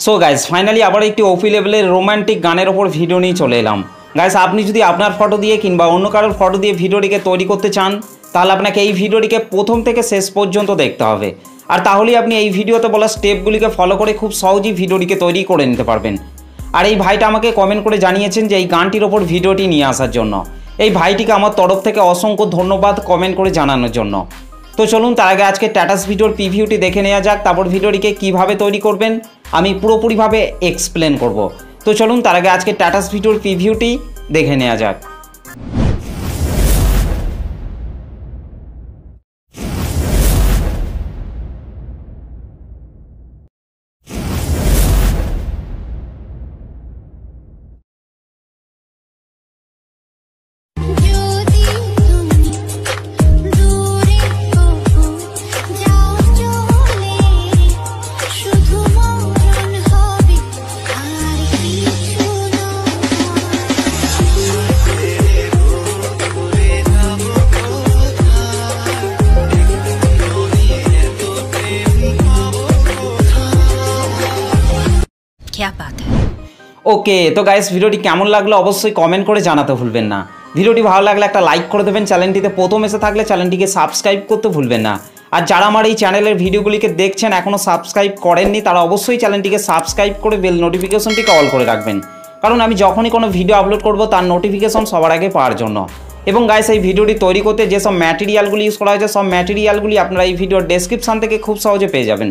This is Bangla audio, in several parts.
সো গাইস ফাইনালি আবার একটি ওপি লেভেলের রোমান্টিক গানের ওপর ভিডিও নিয়ে চলে এলাম। গাইস আপনি যদি আপনার ফটো দিয়ে কিংবা অন্য কারোর ফটো দিয়ে ভিডিওটিকে তৈরি করতে চান তাহলে আপনাকে এই ভিডিওটিকে প্রথম থেকে শেষ পর্যন্ত দেখতে হবে। আর তাহলেই আপনি এই ভিডিওতে বলা স্টেপগুলিকে ফলো করে খুব সহজেই ভিডিওটিকে তৈরি করে নিতে পারবেন। আর এই ভাইটা আমাকে কমেন্ট করে জানিয়েছেন যে এই গানটির ওপর ভিডিওটি নিয়ে আসার জন্য। এই ভাইটিকে আমার তরফ থেকে অসংখ্য ধন্যবাদ কমেন্ট করে জানানোর জন্য। তো চলুন তার আগে আজকে স্ট্যাটাস ভিডিওর প্রিভিউটি দেখে নেওয়া যাক, তারপর ভিডিওটিকে কীভাবে তৈরি করবেন আমি পুরোপুরিভাবে এক্সপ্লেন করব। তো চলুন তার আগে আজকে স্ট্যাটাস ভিডিওর প্রিভিউটি দেখে নেওয়া যাক। क्या बात है। ওকে, তো গাইস ভিডিওটি কেমন লাগলো অবশ্যই কমেন্ট করে জানাতে ভুলবেন না। ভিডিওটি ভালো লাগলে একটা লাইক করে দেবেন, চ্যানেলটিতে প্রথম এসে থাকলে চ্যানেলটিকে সাবস্ক্রাইব করতে ভুলবেন না। আর যারা আমার এই চ্যানেলের ভিডিওগুলিকে দেখছেন এখনও সাবস্ক্রাইব করেননি তারা অবশ্যই চ্যানেলটিকে সাবস্ক্রাইব করে বেল নোটিফিকেশনটিকে অল করে রাখবেন, কারণ আমি যখনই কোনো ভিডিও আপলোড করব তার নোটিফিকেশন সবার আগে পাওয়ার জন্য। এবং গাইস এই ভিডিওটি তৈরি করতে যেসব ম্যাটেরিয়ালগুলি ইউজ করা হয়েছে সব ম্যাটেরিয়ালগুলি আপনারা এই ভিডিওর ডেসক্রিপশান থেকে খুব সহজে পেয়ে যাবেন।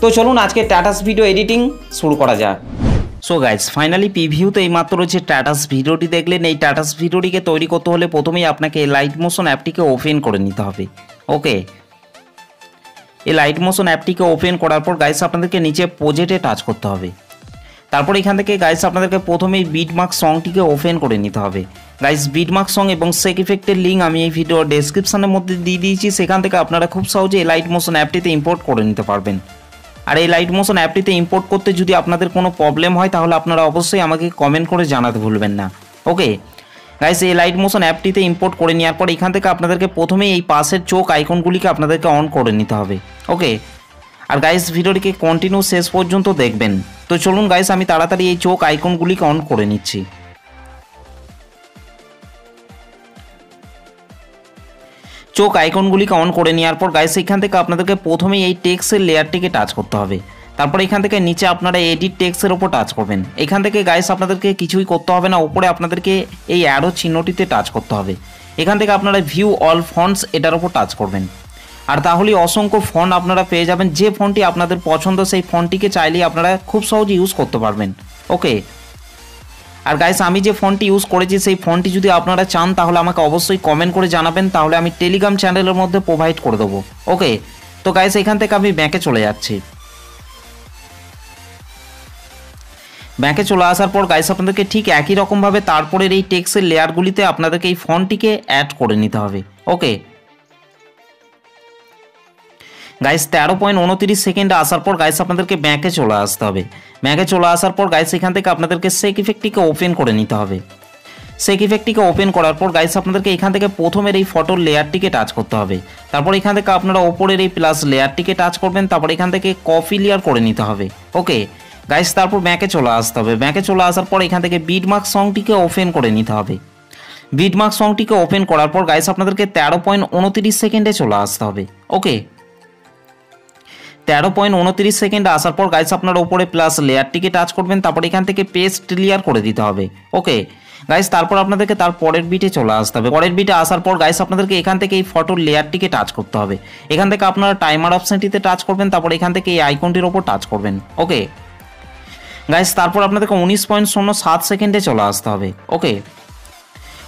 তো চলুন আজকে স্ট্যাটাস ভিডিও এডিটিং শুরু করা যাক। সো গাইজ ফাইনালি প্রিভিউতে এইমাত্র যে স্ট্যাটাস ভিডিওটি দেখলেন, এই স্ট্যাটাস ভিডিওটিকে তৈরি করতে হলে প্রথমেই আপনাকে লাইট মোশন অ্যাপটিকে ওপেন করে নিতে হবে। ওকে, এই লাইট মোশন অ্যাপটিকে ওপেন করার পর গাইজ আপনাদেরকে নিচে প্রজেক্টে টাচ করতে হবে। তারপর এখান থেকে গাইজ আপনাদেরকে প্রথমেই বিটমার্ক সংটিকে ওপেন করে নিতে হবে। গাইজ বিটমার্ক সং এবং সেক ইফেক্টের লিঙ্ক আমি এই ভিডিওর ডেসক্রিপশনের মধ্যে দিয়ে দিয়েছি, সেখান থেকে আপনারা খুব সহজে এই লাইট মোশন অ্যাপটিতে ইম্পোর্ট করে নিতে পারবেন। আর এই লাইট মোশন অ্যাপটিতে ইম্পোর্ট করতে যদি আপনাদের কোনো প্রবলেম হয় তাহলে আপনারা অবশ্যই আমাকে কমেন্ট করে জানাতে ভুলবেন না। ওকে গাইস, এই লাইট মোশন অ্যাপটিতে ইম্পোর্ট করে নেওয়ার পর এখান থেকে আপনাদেরকে প্রথমেই এই পাশের চোখ আইকনগুলিকে আপনাদেরকে অন করে নিতে হবে। ওকে, আর গাইস ভিডিওটিকে কন্টিনিউ শেষ পর্যন্ত দেখবেন। তো চলুন গাইস আমি তাড়াতাড়ি এই চোখ আইকনগুলিকে অন করে নিচ্ছি। চোখ আইকনগুলিকে অন করে নেওয়ার পর গাইস এখান থেকে আপনাদেরকে প্রথমেই এই টেক্সটের লেয়ারটিকে টাচ করতে হবে। তারপর এখান থেকে নিচে আপনারা এডিট টেক্সটের ওপর টাচ করবেন। এখান থেকে গাইস আপনাদেরকে কিছুই করতে হবে না, উপরে আপনাদেরকে এই অ্যারো চিহ্নটিতে টাচ করতে হবে। এখান থেকে আপনারা ভিউ অল ফন্টস এটার ওপর টাচ করবেন। আর তাহলেই অসংখ্য ফন্ট আপনারা পেয়ে যাবেন। যে ফন্টটি আপনাদের পছন্দ সেই ফন্টটিকে চাইলেই আপনারা খুব সহজে ইউজ করতে পারবেন। ওকে, আর গাইস আমি যে ফন্টটি ইউজ করেছি সেই ফন্টটি যদি আপনারা চান তাহলে আমাকে অবশ্যই কমেন্ট করে জানাবেন, তাহলে আমি টেলিগ্রাম চ্যানেলের মধ্যে প্রোভাইড করে দেবো। ওকে, তো গাইস এখান থেকে আমি ব্যাকে চলে যাচ্ছি। ব্যাকে চলে আসার পর গাইস আপনাদেরকে ঠিক একই রকমভাবে তারপরের এই টেক্সটের লেয়ারগুলিতে আপনাদেরকে এই ফন্টটিকে অ্যাড করে নিতে হবে। ওকে গাইস 13.29 সেকেন্ডে আসার পর গাইস আপনাদেরকে ব্যাকে চলে আসতে হবে। ব্যাকে চলে আসার পর গাইস এখান থেকে আপনাদেরকে সেক ইফেক্টটিকে ওপেন করে নিতে হবে। সেক ইফেক্টটিকে ওপেন করার পর গাইস আপনাদেরকে এখান থেকে প্রথমের এই ফটোর লেয়ারটিকে টাচ করতে হবে। তারপর এখান থেকে আপনারা ওপরের এই প্লাস লেয়ারটিকে টাচ করবেন। তারপর এখান থেকে কপি লেয়ার করে নিতে হবে। ওকে গাইস তারপর ব্যাকে চলে আসতে হবে। ব্যাকে চলে আসার পর এখান থেকে বিটমার্ক সংটিকে ওপেন করে নিতে হবে। বিটমার্ক সংটিকে ওপেন করার পর গাইস আপনাদেরকে 13.29 সেকেন্ডে চলে আসতে হবে। ওকে 13.29 সেকেন্ডে আসার পর গাইস আপনারা উপরে প্লাস লেয়ারটিকে টাচ করবেন। তারপর এখান থেকে পেস্ট লেয়ার করে দিতে হবে। ওকে গাইস তারপর আপনাদেরকে তার পরের বিটে চলে আসতে হবে। পরের বিটে আসার পর গাইস আপনাদেরকে এখান থেকে এই ফটোর লেয়ারটিকে টাচ করতে হবে। এখান থেকে আপনারা টাইমার অপশনটিতে টাচ করবেন। তারপর এখান থেকে এই আইকনটির ওপর টাচ করবেন। ওকে গাইস তারপর আপনাদেরকে 19.07 সেকেন্ডে চলে আসতে হবে। ওকে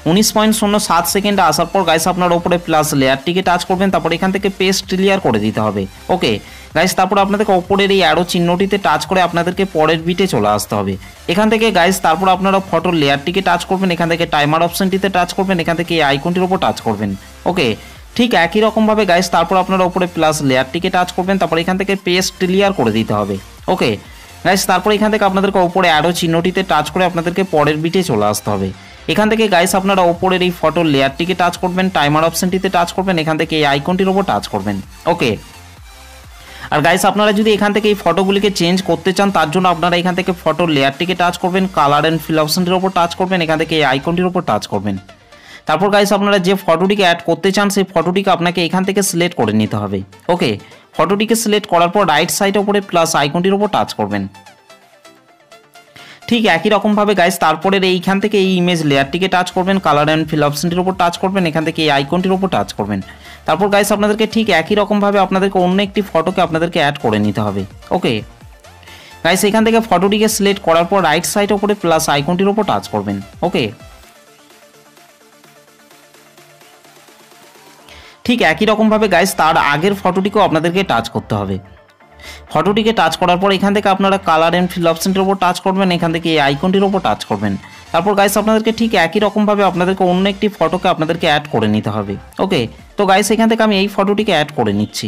19.07 সেকেন্ডে আসার পর গাইস আপনার উপরে প্লাস লেয়ারটিকে টাচ করবেন। তারপর এখান থেকে পেস্ট লেয়ার করে দিতে হবে। ওকে গাইস তারপর আপনাদেরকে ওপরের এই অ্যারো চিহ্নটিতে টাচ করে আপনাদেরকে পরের বিটে চলে আসতে হবে। এখান থেকে গাইস তারপর আপনারা ফটোর লেয়ারটিকে টাচ করবেন। এখান থেকে টাইমার অপশনটিতে টাচ করবেন। এখান থেকে এই আইকনটির উপর টাচ করবেন। ওকে ঠিক একই রকমভাবে গাইস তারপর আপনারা উপরে প্লাস লেয়ারটিকে টাচ করবেন। তারপর এখান থেকে পেস্ট লেয়ার করে দিতে হবে। ওকে গাইস তারপর এখান থেকে আপনাদেরকে ওপরে অ্যারো চিহ্নটিতে টাচ করে আপনাদেরকে পরের বিটে চলে আসতে হবে। এখান থেকে গাইস আপনারা ওপরের এই ফটোর লেয়ারটিকে টাচ করবেন। টাইমার অপশনটিতে টাচ করবেন। এখান থেকে এই আইকনটির উপর টাচ করবেন। ওকে আর গাইস আপনারা যদি এখান থেকে এই ফটোগুলিকে চেঞ্জ করতে চান তার জন্য আপনারা এখান থেকে ফটোর লেয়ারটিকে টাচ করবেন, কালার অ্যান্ড ফিল অপশনটির উপর টাচ করবেন, এখান থেকে এই আইকনটির উপর টাচ করবেন। তারপর গাইস আপনারা যে ফটোটিকে অ্যাড করতে চান সেই ফটোটিকে আপনাকে এখান থেকে সিলেক্ট করে নিতে হবে। ওকে, ফটোটিকে সিলেক্ট করার পর রাইট সাইড উপরে প্লাস আইকনটির উপর টাচ করবেন। ঠিক একই রকমভাবে গাইস তারপরে এইখান থেকে এই ইমেজ লেয়ারটিকে টাচ করবেন, কালার অ্যান্ড ফিল অপশনটির উপর টাচ করবেন, এখান থেকে এই আইকনটির উপর টাচ করবেন। তারপর গাইস আপনাদেরকে ঠিক একই রকমভাবে আপনাদেরকে অন্য একটি ফটোকে আপনাদেরকে অ্যাড করে নিতে হবে। ওকে গাইস, এখান থেকে ফটোটিকে সিলেক্ট করার পর রাইট সাইড উপরে প্লাস আইকনটির উপর টাচ করবেন। ওকে, ঠিক একই রকমভাবে গাইস তার আগের ফটোটিকেও আপনাদেরকে টাচ করতে হবে। ফটোটিকে টাচ করার পর এখান থেকে আপনারা কালার অ্যান্ড ফিল অপশনটির উপর টাচ করবেন, এখান থেকে এই আইকনটির উপর টাচ করবেন। তারপর গাইস আপনাদেরকে ঠিক একই রকমভাবে আপনাদেরকে অন্য একটি ফটোকে আপনাদেরকে অ্যাড করে নিতে হবে। ওকে, তো গাইস এখান থেকে আমি এই ফটোটিকে অ্যাড করে নিচ্ছি।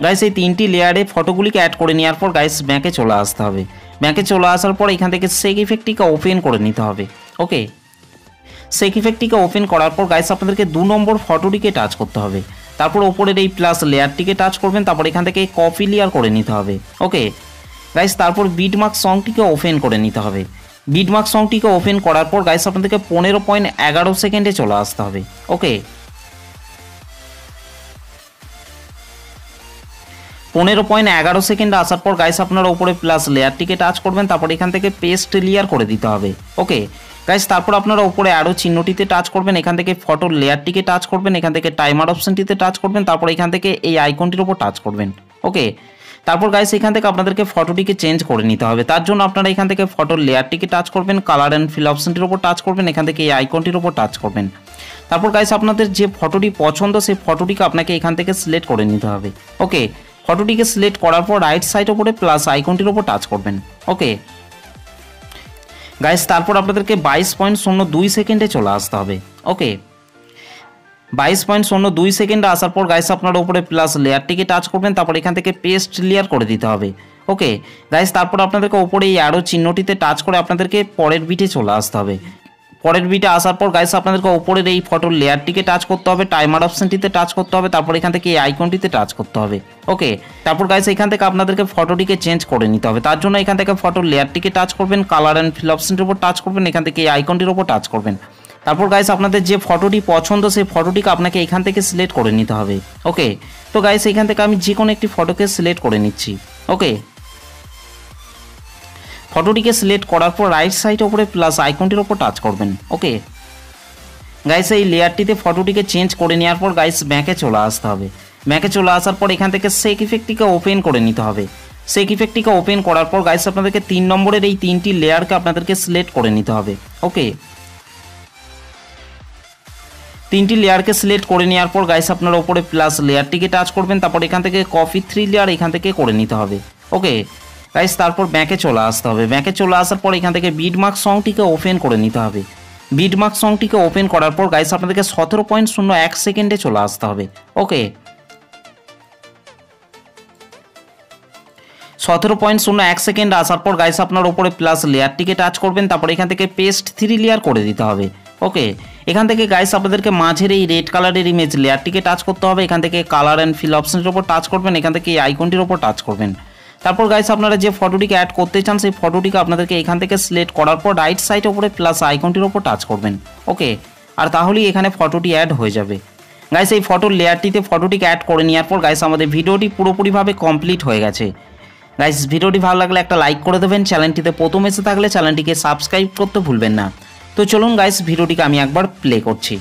গাইস এই তিনটি লেয়ারে ফটোগুলিকে অ্যাড করে নেওয়ার পর গাইস ব্যাকে চলে আসতে হবে। ব্যাকে চলে আসার পর এখান থেকে শেক ইফেক্টটিকে ওপেন করে নিতে হবে। ওকে, শেক ইফেক্টটিকে ওপেন করার পর গাইস আপনাদেরকে 2 নম্বর ফটোটিকে টাচ করতে হবে। তারপর ওপরের এই প্লাস লেয়ারটিকে টাচ করবেন, তারপর এখান থেকে কপি লেয়ার করে নিতে হবে। ওকে গাইস, তারপর বিটমার্ক সংটিকে ওপেন করে নিতে হবে। বিটমার্ক সংটিকে ওপেন করার পর গাইস আপনাদেরকে 15.11 সেকেন্ডে চলে আসতে হবে। ওকে, 15.11 সেকেন্ডে আসার পর গাইস আপনারা উপরে প্লাস লেয়ারটিকে টাচ করবেন, তারপর এখান থেকে পেস্ট লেয়ার করে দিতে হবে। ওকে গাইস, তারপর আপনারা উপরে অ্যারো চিহ্নটিতে টাচ করবেন, এখান থেকে ফটোর লেয়ারটিকে টাচ করবেন, এখান থেকে টাইমার অপশনটিতে টাচ করবেন, তারপর এখান থেকে এই আইকনটির উপর টাচ করবেন। ওকে, তারপর গাইস এখান থেকে আপনাদেরকে ফটোটিকে চেঞ্জ করে নিতে হবে। তার জন্য আপনারা এখান থেকে ফটোর লেয়ারটিকে টাচ করবেন, কালার অ্যান্ড ফিল অপশনটির উপর টাচ করবেন, এখান থেকে এই আইকনটির উপর টাচ করবেন। তারপর গাইস আপনাদের যে ফটোটি পছন্দ সেই ফটোটিকে আপনাকে এখান থেকে সিলেক্ট করে নিতে হবে। ওকে, ফটোটিকে সিলেক্ট করার পর রাইট সাইড উপরে প্লাস আইকনটির উপর টাচ করবেন। ওকে গাইস, তারপর আপনাদেরকে 22.02 সেকেন্ডে চলে আসতে হবে। ওকে, 22.02 সেকেন্ডে আসার পর গাইস আপনারা উপরে প্লাস লেয়ারটিকে টাচ করবেন, তারপর এখান থেকে পেস্ট লেয়ার করে দিতে হবে। ওকে গাইস, তারপর আপনাদেরকে উপরে এই অ্যারো চিহ্নটিতে টাচ করে আপনাদেরকে পরের বিটে চলে আসতে হবে। পরের বিটে আসার পর গাইস আপনাদেরকে উপরের এই ফটোর লেয়ারটিকে টাচ করতে হবে, টাইমার অপশনটিতে টাচ করতে হবে, তারপর এখান থেকে এই আইকনটিতে টাচ করতে হবে। ওকে, তারপর গাইস এখান থেকে আপনাদেরকে ফটোটিকে চেঞ্জ করে নিতে হবে। তার জন্য এখান থেকে ফটোর লেয়ারটিকে টাচ করবেন, কালার অ্যান্ড ফিল অপশনটির উপর টাচ করবেন, এখান থেকে এই আইকনটির উপর টাচ করবেন। তারপর গাইস আপনাদের যে ফটোটি পছন্দ সেই ফটোটিকে আপনাকে এখান থেকে সিলেক্ট করে নিতে হবে। ওকে, তো গাইস এখান থেকে আমি যে কোনো একটি ফটোকে সিলেক্ট করে নিচ্ছি। ওকে, ফটোটিকে সিলেক্ট করার পর রাইট সাইডে উপরে প্লাস আইকনটির উপর টাচ করবেন। ওকে গাইস, এই লেয়ারটিতে ফটোটিকে চেঞ্জ করে নেওয়ার পর গাইস ব্যাকে চলে আসতে হবে। ব্যাকে চলে আসার পর এখান থেকে শেক ইফেক্টটিকে ওপেন করে নিতে হবে। শেক ইফেক্টটিকে ওপেন করার পর গাইস আপনাদেরকে 3 নম্বরের এই তিনটি লেয়ারকে আপনাদেরকে সিলেক্ট করে নিতে হবে। ওকে, তিনটি লেয়ারকে সিলেক্ট করে নেওয়ার পর গাইস আপনারা উপরে প্লাস লেয়ারটিকে টাচ করবেন, তারপর এখান থেকে কপি 3 লেয়ার এখান থেকে করে নিতে হবে। ওকে গাইস, তারপর ব্যাকে চলে আসতে হবে। ব্যাকে চলে আসার পর এখান থেকে বিটমার্ক সংটিকে ওপেন করে নিতে হবে। বিটমার্ক সংটিকে ওপেন করার পর গাইস আপনাদেরকে 17.01 সেকেন্ডে চলে আসতে হবে। ওকে, 17.01 সেকেন্ড আসার পর গাইস আপনার উপরে প্লাস লেয়ারটিকে টাচ করবেন, তারপর এখান থেকে পেস্ট 3 লেয়ার করে দিতে হবে। ওকে, এখান থেকে গাইস আপনাদেরকে মাঝের এই রেড কালারের ইমেজ লেয়ারটিকে টাচ করতে হবে, এখান থেকে কালার অ্যান্ড ফিল অপশনের উপর টাচ করবেন, এখান থেকে এই আইকনটির উপর টাচ করবেন। তারপর গাইস আপনারা যে ফটোটিকে অ্যাড করতে চান সেই ফটোটিকে আপনাদেরকে এখান থেকে সিলেক্ট করার পর রাইট সাইড উপরে প্লাস আইকনটির উপর টাচ করবেন। ওকে, আর তাহলেই এখানে ফটোটি অ্যাড হয়ে যাবে। গাইস এই ফটোর লেয়ারটিতে ফটোটিকে অ্যাড করে নেওয়ার পর গাইস আমাদের ভিডিওটি পুরোপুরিভাবে কমপ্লিট হয়ে গেছে। গাইস ভিডিওটি ভালো লাগলে একটা লাইক করে দেবেন, চ্যানেলটিতে প্রথম এসে থাকলে চ্যানেলটিকে সাবস্ক্রাইব করতে ভুলবেন না। তো চলুন গাইস ভিডিওটিকে আমি একবার প্লে করছি।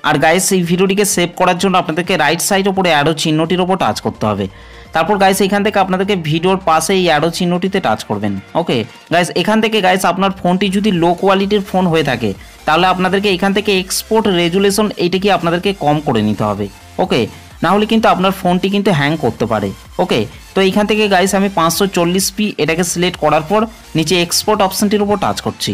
আর গাইস এই ভিডিওটিকে সেভ করার জন্য আপনাদেরকে রাইট সাইড উপরে অ্যারো চিহ্নটির উপর টাচ করতে হবে। তারপর গাইস এখান থেকে আপনাদেরকে ভিডিওর পাশে এই অ্যারো চিহ্নটিতে টাচ করবেন। ওকে গাইস, এখান থেকে গাইস আপনার ফোনটি যদি লো কোয়ালিটির ফোন হয়ে থাকে তাহলে আপনাদেরকে এখান থেকে এক্সপোর্ট রেজুলেশন এইটাকে আপনাদেরকে কম করে নিতে হবে। ওকে, না হলে কিন্তু আপনার ফোনটি কিন্তু হ্যাং করতে পারে। ওকে, তো এইখান থেকে গাইস আমি 540p এটাকে সিলেক্ট করার পর নিচে এক্সপোর্ট অপশনটির উপর টাচ করছি।